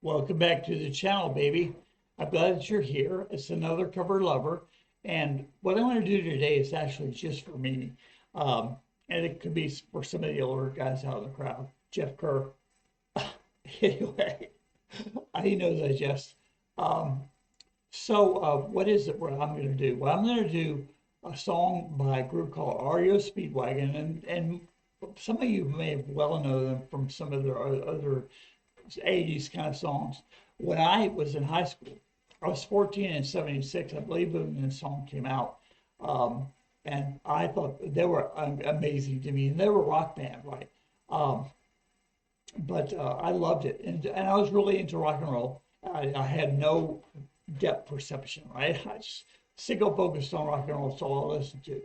Welcome back to the channel, baby. I'm glad that you're here. It's another cover lover. And what I want to do today is actually just for me. Um, and it could be for some of the older guys out in the crowd. Jeff Kerr. Anyway, he knows I jest. Um, what is it what I'm going to do? Well, I'm going to do a song by a group called REO Speedwagon. And some of you may have well know them from some of their other 80s kind of songs. When I was in high school, I was 14 in 76, I believe, when this song came out. Um, and I thought they were amazing to me. And they were a rock band, right? Um, but I loved it. And I was really into rock and roll. I had no depth perception, right? I just single focused on rock and roll. That's all I listened to.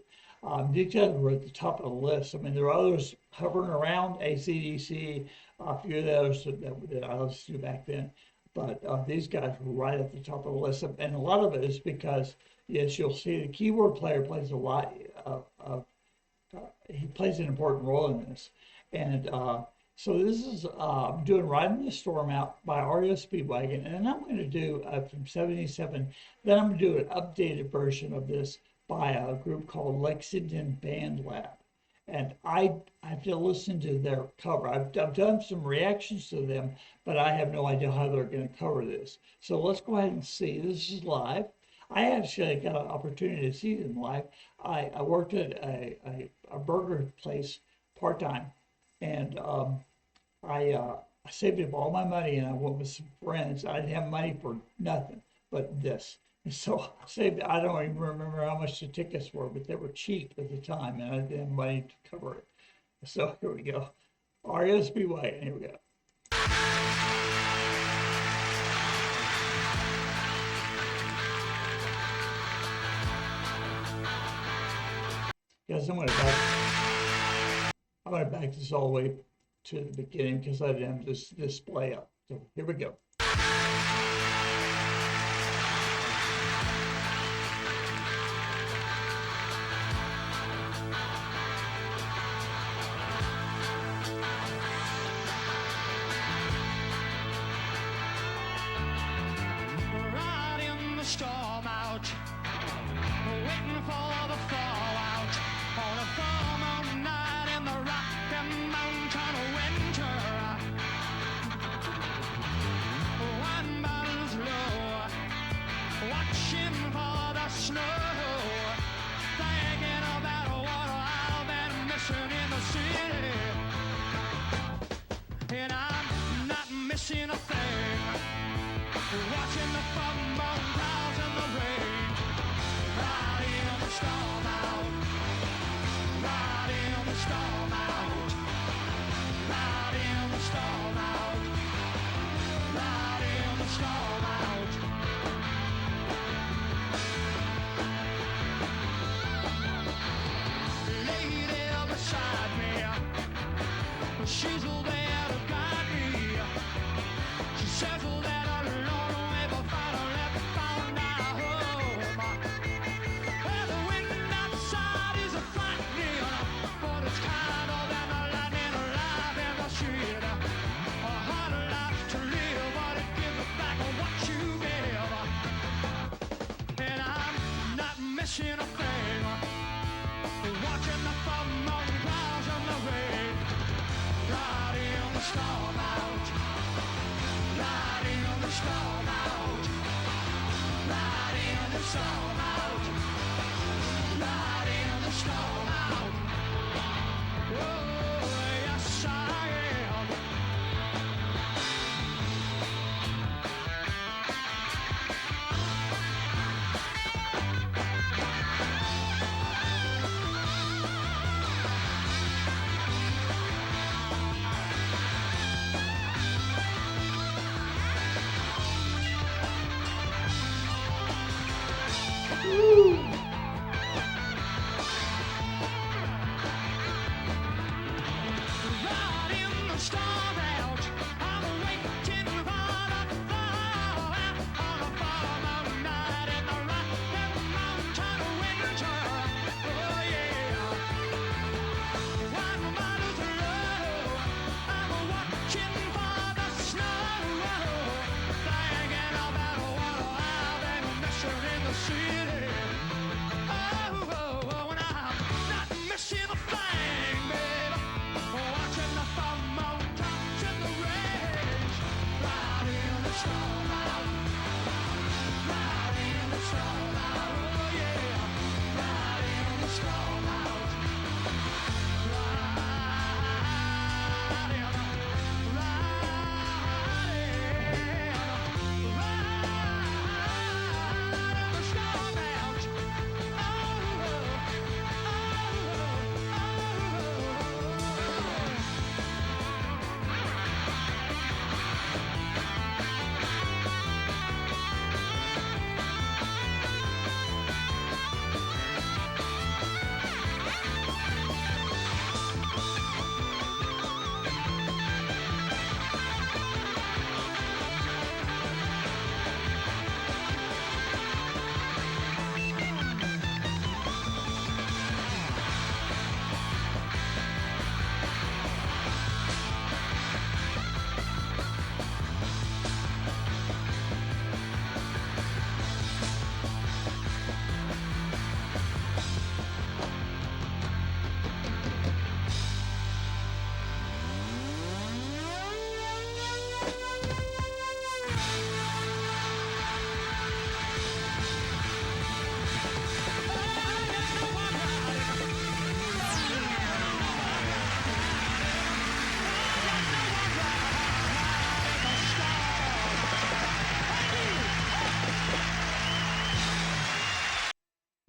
These guys were at the top of the list. I mean, there were others hovering around, AC/DC, a few of those that I listened to back then. But these guys were right at the top of the list. And a lot of it is because, yes, you'll see the keyboard player plays a lot he plays an important role in this. And so this is doing Riding the Storm Out by REO Speedwagon. And then I'm going to do from 77, then I'm going to do an updated version of this by a group called Lexington Band Lab. And I have to listen to their cover. I've done some reactions to them, but I have no idea how they're going to cover this. So let's go ahead and see. This is live. I actually got an opportunity to see them live. I worked at a burger place part-time, and I saved up all my money and I went with some friends. I didn't have money for nothing but this. And so I saved, I don't even remember how much the tickets were, but they were cheap at the time and I didn't have money to cover it. So here we go. REO Speedwagon, here we go. Guys, I'm gonna back this all the way to the beginning because I didn't have this display up. So here we go. Storm out, waiting for the fallout on a full moon night in the Rocky Mountain winter. One bottle's low, watching for the snow, thinking about what I've been missing in the city, and I'm not missing a thing. Watching the fun clouds in the rain, riding the storm out, riding the storm out, riding the storm out, riding the storm out. Lady beside me, she's there to guide me. She says that missing a thing, watching the fun on clouds in the rain, riding the storm out, riding the storm out, riding the storm out, riding the storm out. Oh, yes I am.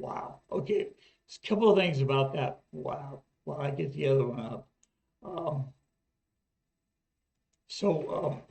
Wow. Okay. A couple of things about that. Wow. While I get the other one up. Um,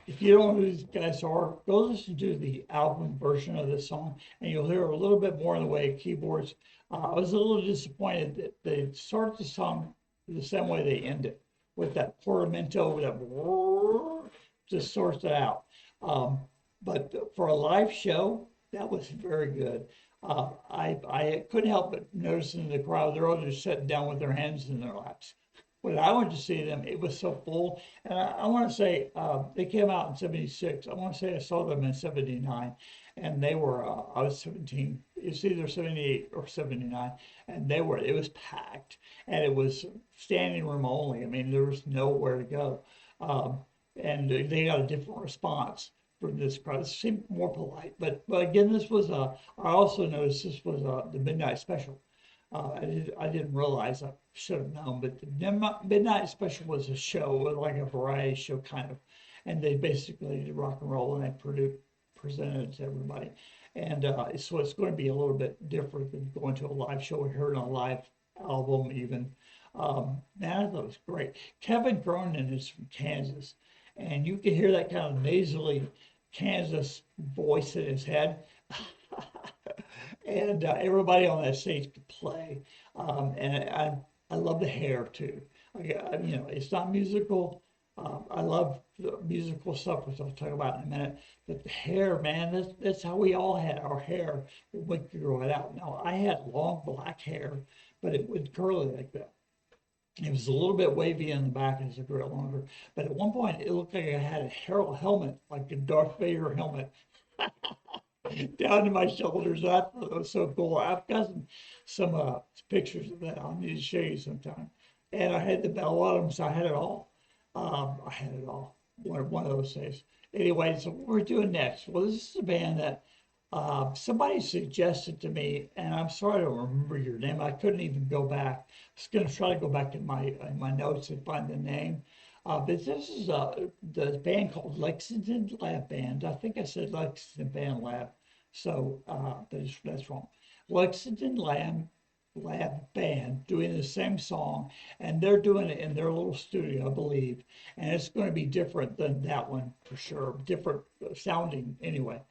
if you don't know who these guys are, go listen to the album version of this song, and you'll hear a little bit more in the way of keyboards. I was a little disappointed that they start the song the same way they end it, with that portamento, that just sorts it out. Um, but for a live show, that was very good. I couldn't help but noticing the crowd, they're all just sitting down with their hands in their laps. When I went to see them, it was so full. And I want to say they came out in '76. I want to say I saw them in '79, and they were, I was 17. It's either '78 or '79, and it was packed, and it was standing room only. I mean, there was nowhere to go. Um, and they got a different response from this crowd. It seemed more polite. But again, I also noticed this was the midnight special. I didn't realize, I should have known, but the Midnight Special was a show, like a variety show kind of, and they basically did rock and roll and presented it to everybody. And so it's going to be a little bit different than going to a live show or hearing a live album even. Man, I thought it was great. Kevin Cronin is from Kansas, and you can hear that kind of nasally Kansas voice in his head. And everybody on that stage could play. And I love the hair too. It's not musical. I love the musical stuff, which I'll talk about in a minute. But the hair, man, that's how we all had our hair when we could grow it out. Now, I had long black hair, but it was curly like that. It was a little bit wavy in the back as it grew longer. But at one point, it looked like I had a helmet, like a Darth Vader helmet. Down to my shoulders. I thought it was so cool. I've got some pictures of that. I'll need to show you sometime. And I had the bell bottoms. I had it all. I had it all. One of those days. Anyway, so what we're doing next. Well, this is a band that somebody suggested to me, and I'm sorry I don't remember your name. I couldn't even go back. I was going to try to go back in my notes and find the name. But this is the band called Lexington Lab Band. I think I said Lexington Band Lab, so that's wrong. Lexington Lab Band doing the same song, and they're doing it in their little studio, I believe. And it's going to be different than that one for sure. Different sounding anyway.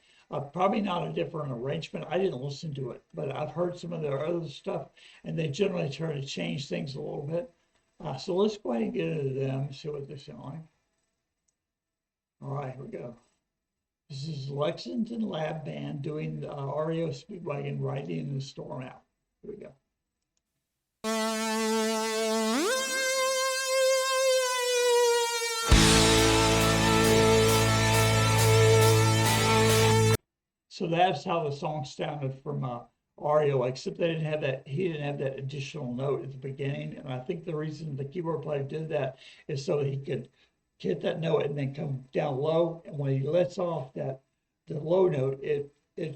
Probably not a different arrangement. I didn't listen to it, but I've heard some of their other stuff, and they generally try to change things a little bit. So let's go ahead and get into them and see what they sound like. All right, here we go. This is Lexington Lab Band doing the REO Speedwagon Ridin the Storm Out. Here we go. So that's how the song sounded from REO, except he didn't have that additional note at the beginning. And I think the reason the keyboard player did that is so he could hit that note and then come down low. And when he lets off the low note, it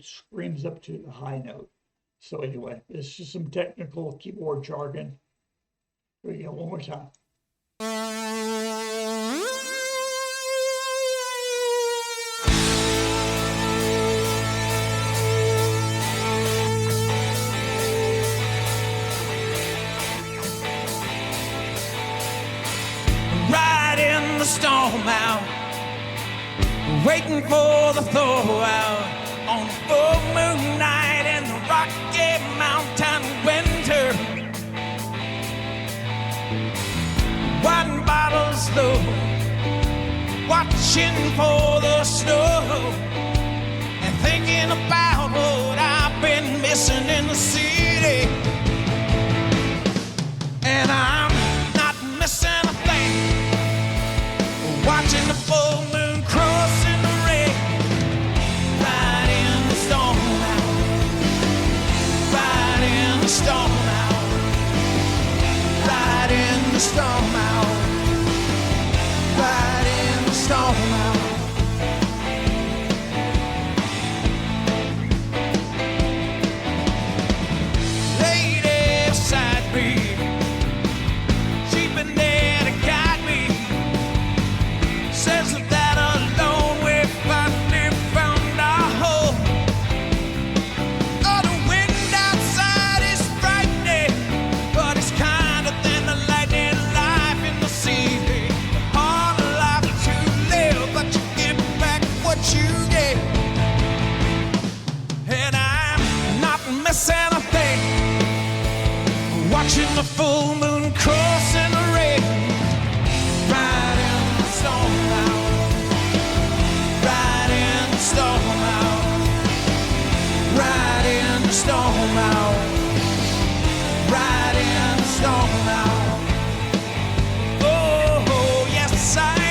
screams up to the high note. So anyway, it's just some technical keyboard jargon. Here we go, one more time. Storm out, waiting for the thaw out on a full moon night in the Rocky Mountain winter. Wine bottles low, watching for the snow and thinking about what I've been missing in the city. And I'm not missing a thing. Watching the full moon crossing the rain, right in the storm out, right in the storm out, right in the storm out, right in the storm out. the full moon crossing the rain, riding the storm out, riding the storm out, riding the storm out, riding the storm out. Oh, yes I am.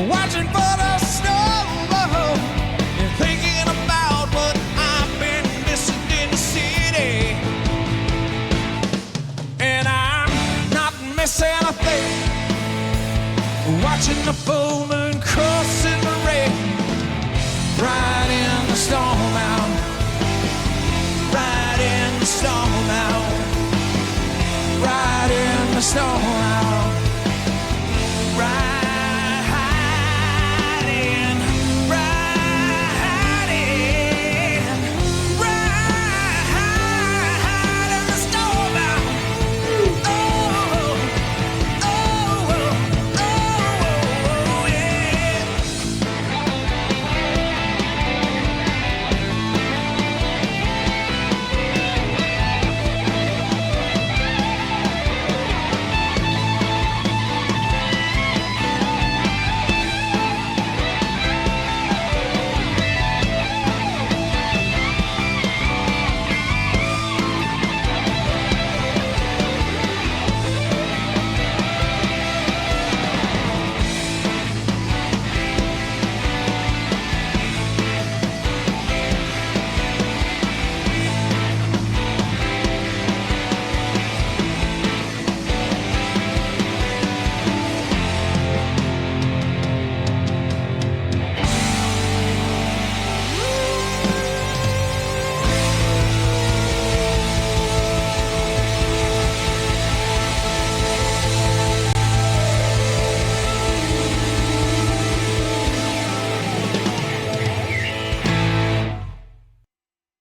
Watching for the snow and thinking about what I've been missing in the city. And I'm not missing a thing. Watching the full moon crossing the rain, riding the storm out, riding the storm out, riding the storm out, riding.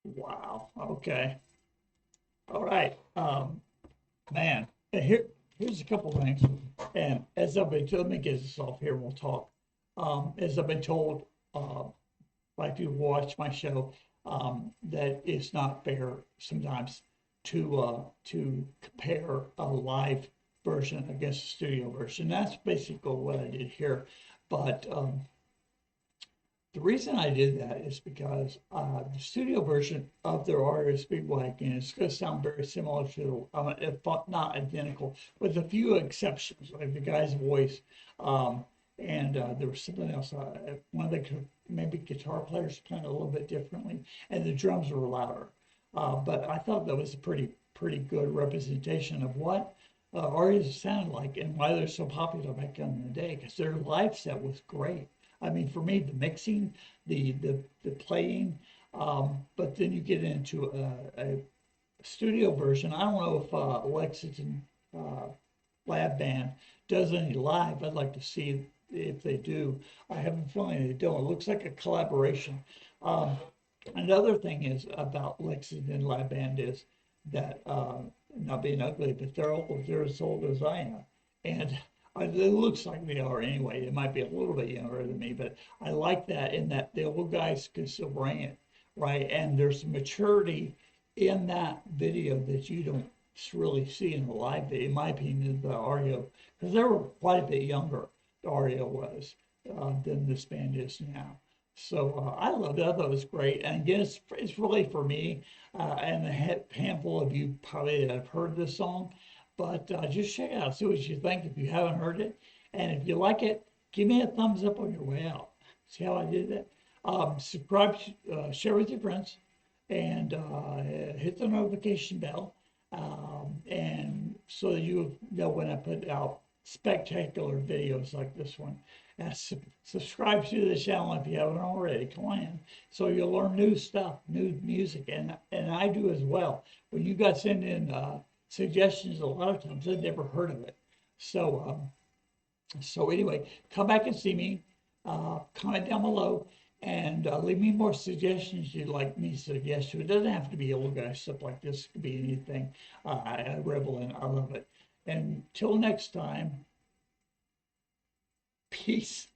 Wow. Okay. All right. Man, here's a couple things. And as I've been told, let me get this off here and we'll talk. As I've been told, by people who watch my show, that it's not fair sometimes to compare a live version against a studio version. That's basically what I did here. But the reason I did that is because the studio version of their REO Speedwagon is going to sound very similar to, if not identical, with a few exceptions, like the guy's voice. And there was something else. One of the maybe guitar players playing a little bit differently, and the drums were louder. But I thought that was a pretty good representation of what REO sounded like and why they're so popular back in the day. Because their live set was great. I mean, for me, the mixing, the playing, but then you get into a studio version. I don't know if Lexington Lab Band does any live. I'd like to see if they do. I have a feeling they don't. It looks like a collaboration. Another thing is about Lexington Lab Band is that, not being ugly, but they're as old as I am. And it looks like they are anyway. They might be a little bit younger than me, but I like that in that the old guys can still bring it, right? And there's maturity in that video that you don't really see in the live video, in my opinion, the REO, because they were quite a bit younger, the REO was, than this band is now. So I loved it. I thought it was great. And again, it's really for me and a handful of you probably that have heard this song. But just check it out, see what you think if you haven't heard it. And if you like it, give me a thumbs up on your way out. See how I did that? Subscribe, share with your friends, and hit the notification bell, and so that you know when I put out spectacular videos like this one. And subscribe to the channel if you haven't already. Come on, so you'll learn new stuff, new music, and I do as well. When you guys send in suggestions, a lot of times I've never heard of it. So anyway, come back and see me. Comment down below and leave me more suggestions you'd like me to suggest to. It doesn't have to be old guy stuff like this. It could be anything. I revel in. I love it. Until next time, peace.